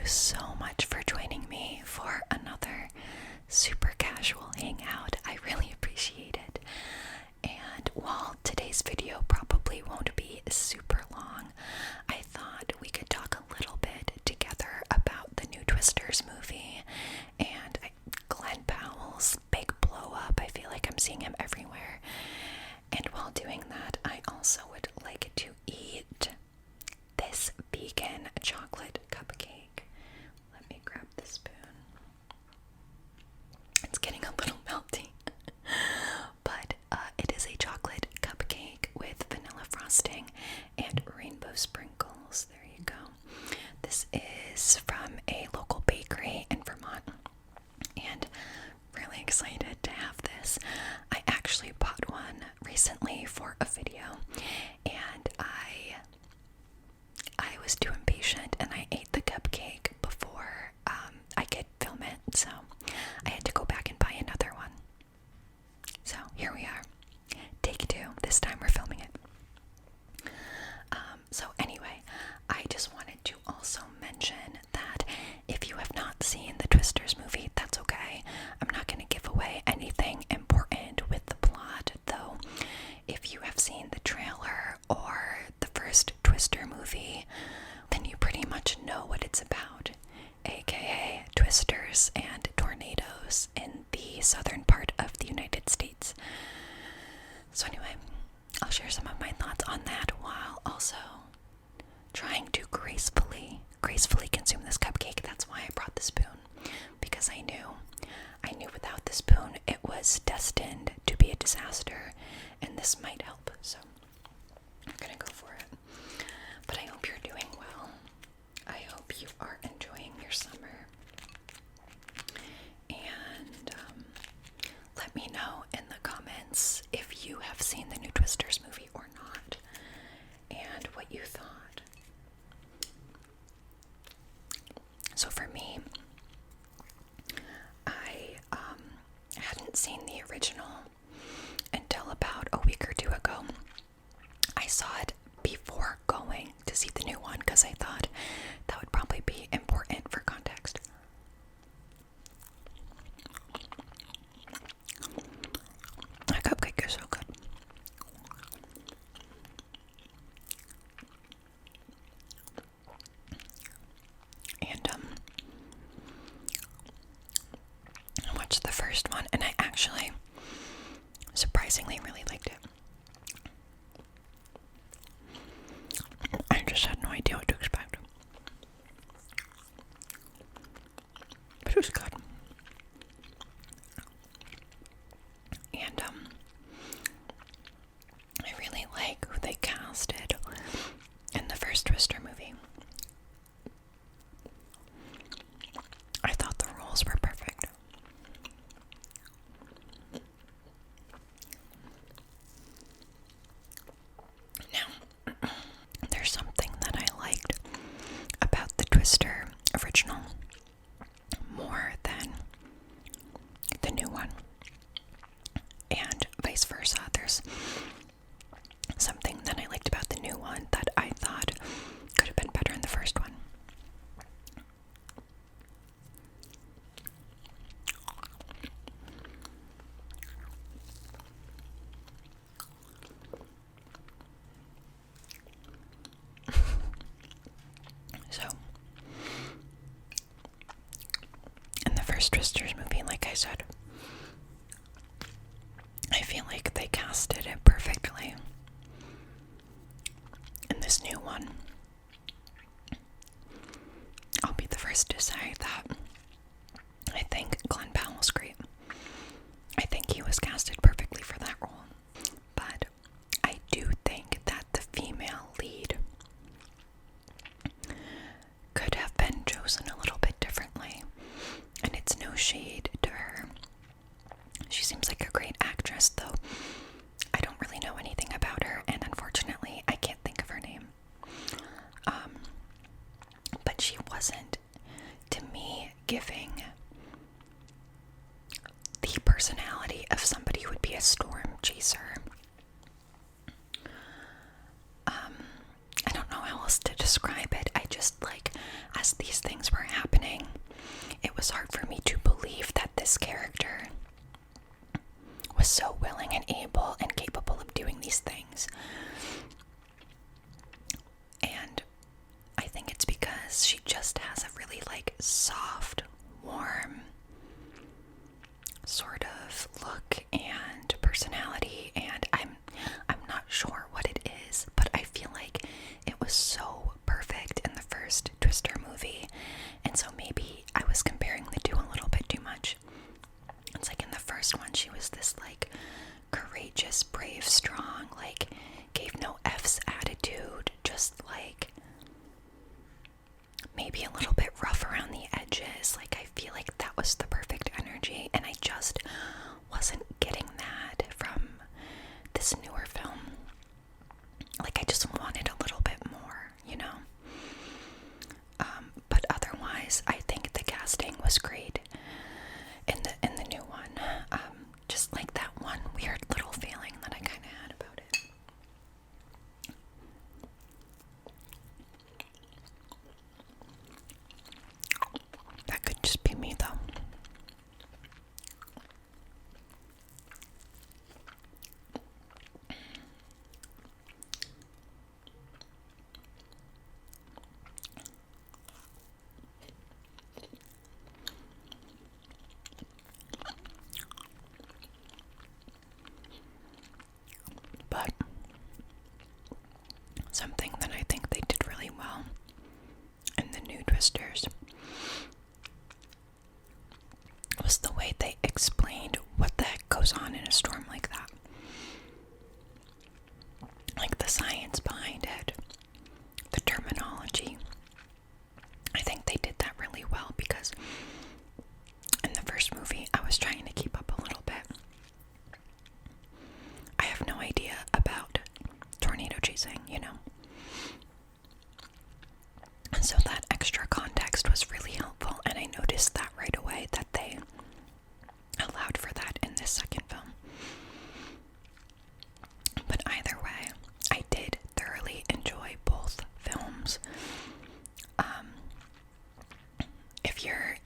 so much for joining me for another super casual hangout. I really appreciate it. And while today's video probably won't be super long, I thought we could talk a little bit together about the new Twisters movie and Glen Powell's big blow up. I feel like I'm seeing him everywhere. And while doing that, I also would like to eat this vegan chocolate cupcake. Let me grab the spoon. It's getting a little melty. But it is a chocolate cupcake with vanilla frosting and rainbow sprinkles. There you go. This is from a local bakery in Vermont. And really excited to have this. I actually bought one recently for a video, and I was too impatient and I ate the cupcake before I could film it, so I had to go back and buy another one. So here we are, take two. This time we're filming it. So anyway, I just wanted to also mention that if you have not seen the Twisters movie, that's okay. I'm not going to give away anything important with the plot, though. If you have seen the trailer or the first Twister movie, then you pretty much know what it's about, aka twisters and tornadoes in the southern part of the United States. So anyway, I'll share some of my thoughts on that while also trying to gracefully consume this cupcake. That's why I brought the spoon, because I knew without the spoon it was destined to be a disaster, and this might help, so I'm gonna go for it. But I hope you're doing well. I hope you are enjoying your summer, and let me know in the comments if you have seen the new Twisters movie or not, and what you thought. So for me, I hadn't seen the original until about a week or two ago. I saw it before going to see the new one because I thought that would probably be important for context. That cupcake is so good. And I watched the first one and I actually surprisingly really liked it. I just had no idea what to expect. But it was good. And I really like who they casted in the first Twister movie. I thought the roles were perfect. Now, there's something that I liked about the Twister original more than the new one, and vice versa. There's something that I liked about the new one that I thought could have been better in the first one. So, in the first Twisters movie, like I said, I feel like they casted it perfectly. In this new one, I'll be the first to say that I think Glen Powell's great. I think he was casted perfectly for that role. But I do think that the female lead could have been chosen a little bit differently. And it's no shade to her. She seems like a great actress, though I don't really know anything about her, and unfortunately I can't think of her name. But she wasn't, to me, giving the personality of somebody who would be a storm chaser. I don't know how else to describe it. I just, like, as as these things were happening, it was hard for me to believe that this character was so willing and able and capable of doing these things. And I think it's because she just has a really like soft, warm sort of look and personality, and I'm not sure what it is, but I feel like it was so perfect in the first Twister movie, and so maybe I was comparing the two a little bit too much. It's like in the first one she was this like courageous, brave, strong, like gave no F's attitude, just like maybe a little bit rough around the edges. Like I feel like that was the perfect energy, and I just wasn't getting that from this newer film. Like I just wanted a little bit more, you know? But otherwise, I think the casting was great in the new one. Just like that one weird little feeling that I kind of had about it. That could just be me, though. But something that I think they did really well in the new Twisters was the way they explained what the heck goes on in a storm like that. Like the science behind it, the terminology. I think they did that really well because in the first movie I was trying to keep up a little bit. I have no idea about tornado chasing, you know? And so that extra context was really helpful, and I noticed that right away that they allowed for that in this second film. But either way, I did thoroughly enjoy both films. If you're,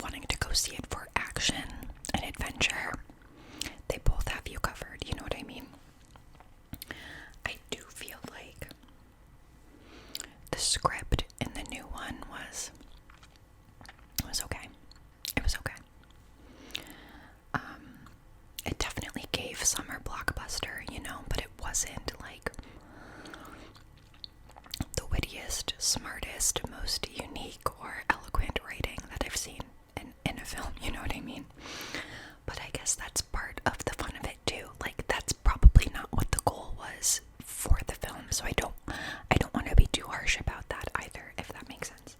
wanting to go see it for action and adventure, they both have you covered, you know what I mean? I do feel like the script in the new one was okay. It was okay. It definitely gave summer blockbuster, but it wasn't like the wittiest, smartest, most unique or eloquent writing that I've seen in a film, you know what I mean? But I guess that's part of the fun of it too. Like that's probably not what the goal was for the film, so I don't want to be too harsh about that either, if that makes sense.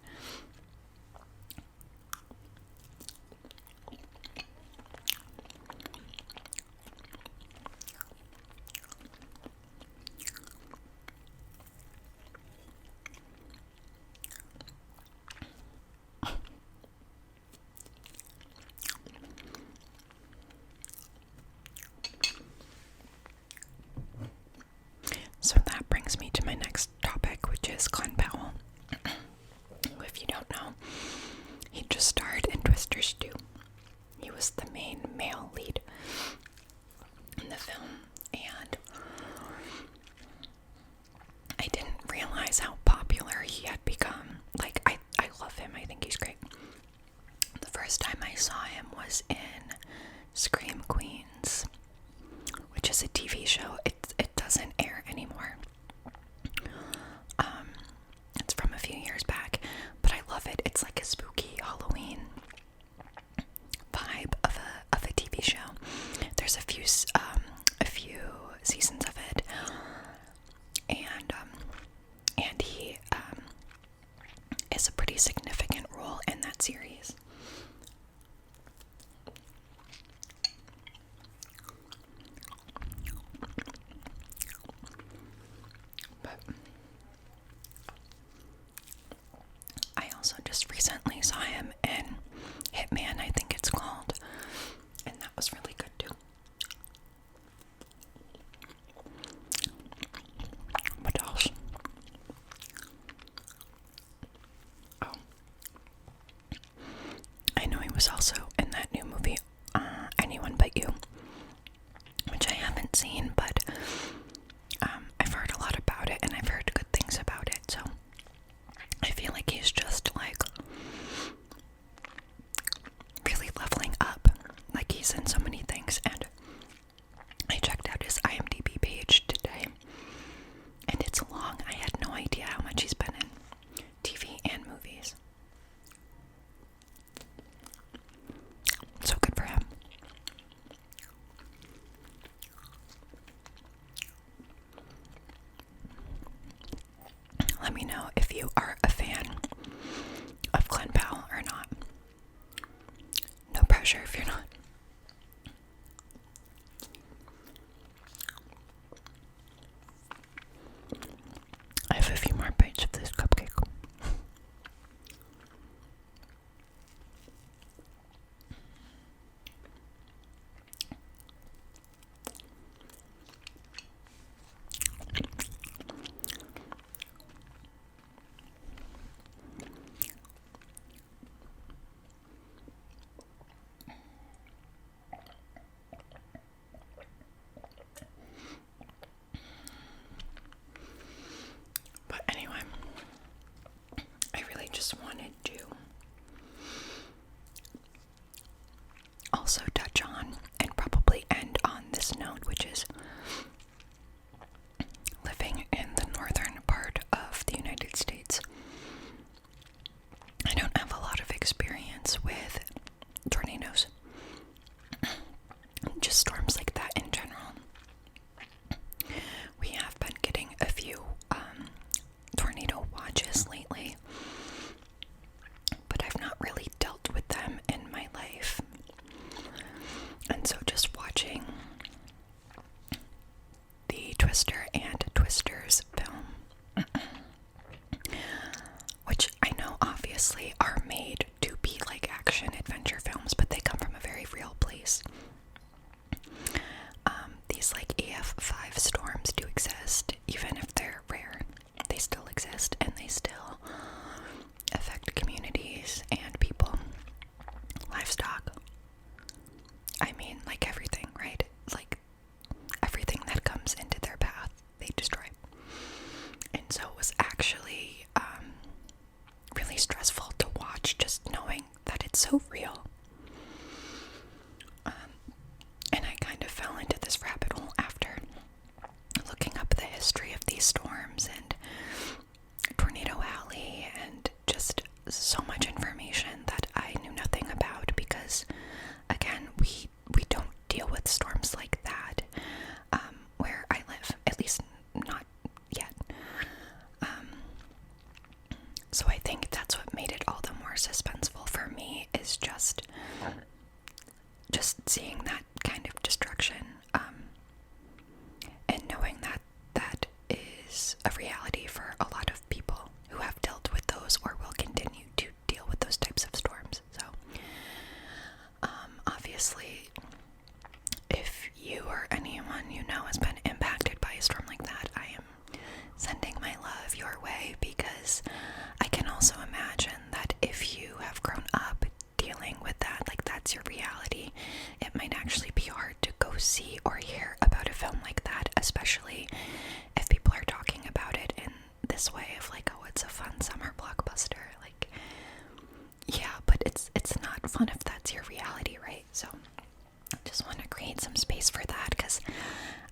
So that brings me to my next topic, which is Glen Powell. If you don't know, he just starred in Twisters 2. He was the main male lead in the film, and I didn't realize how popular he had become. Like, I love him. I think he's great. The first time I saw him was in Scream Queens, which is a TV show. It doesn't air anymore. It's from a few years back, but I love it. It's like a spooky Halloween vibe of a TV show. There's a few seasons of it, and he is a pretty significant role in that series. But I also just recently saw him in Hitman, I think it's called, and that was really good too. What else? Oh, was also in that new movie, Anyone But You, which I haven't seen, but I've heard a lot about it, and I've heard good things about it, so I feel like he's just, like, really leveling up. Like, he's in so many things, and I checked out his IMDb page today, and it's long. I had no idea how much he's been in TV and movies. So good for him. Let me know if you are a fan of Glen Powell or not. No pressure if you're not. I have a few more bites of this cupcake. But anyway, I really just wanted to also touch on and probably end on this note, which is living in the northern part of the United States. I don't have a lot of experience with tornadoes, just storms like that in general. We have been getting a few tornado watches lately, but I've not really dealt with them in my life. And so just watching the Twister and Twisters film, which I know obviously are made to be like action adventure films, but they come from a very real place. These like EF5 storms do exist, even if they're rare. They still exist, and they still affect communities and people, livestock. I mean, like everything, right? Like everything that comes into their path, they destroy. And so it was actually really stressful to watch, just knowing that it's so real. And I kind of fell into this rabbit hole after looking up the history of these storms and Tornado Alley and just so much information that I knew nothing about, because again, we don't deal with storms like that where I live, at least not yet. So I think that's what made it all the more suspenseful for me, is just seeing that kind of destruction, and knowing that that is a reality for a lot of people who have dealt with those or will continue to deal with those types of storms. So obviously, if you or anyone you know has been impacted by a storm like that, I am sending my love your way, because I can also imagine that if you have grown up dealing with that, like that's your reality, it might actually be hard to go see or hear about a film like that, especially if people are talking about it in this way of like, oh, it's a fun summer blockbuster. Like, yeah, but it's not fun if that's your reality, right? So I just want to create some space for that, because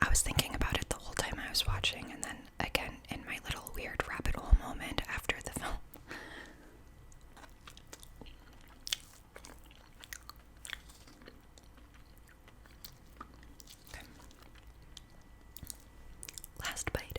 I was thinking about it the whole time I was watching, and then again in my little weird rabbit hole moment after the film. Okay. Last bite.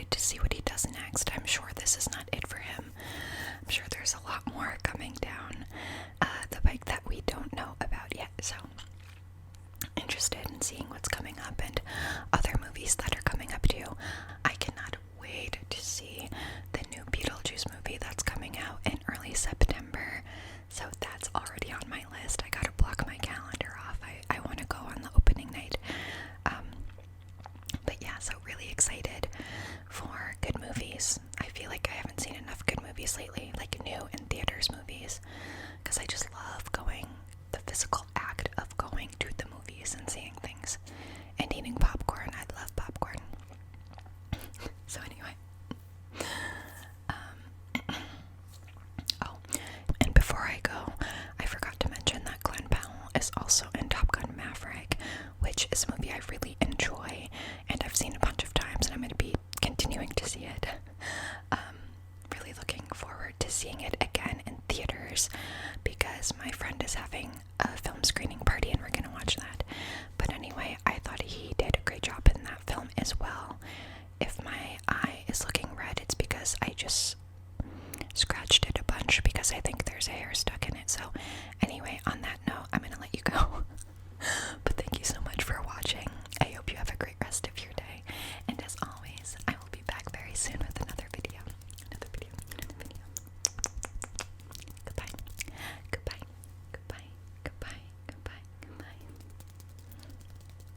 excited to see what he does next. I'm sure this is not it for him. I'm sure there's a lot more coming down the pike that we don't know about yet. So, interested in seeing what's coming up and other movies that are coming up too. I cannot wait to see the new Beetlejuice movie that's coming out in early September. So that's already on my list. I gotta block my calendar off. I want to go on the opening night. But yeah, so really excited for good movies. I feel like I haven't seen enough good movies lately, like new in theaters movies, because I just love going, the physical act of going to the movies and seeing things and eating popcorn. I love popcorn. So anyway, oh, and before I go, I forgot to mention that Glen Powell is also in Top Gun Maverick, which is a movie I really enjoy and I've seen a bunch of times, and I'm going to be continuing to see it. Really looking forward to seeing it again in theaters because my friend is having a film screening party and we're going to watch that. But anyway, I thought he did a great job in that film as well. If my eye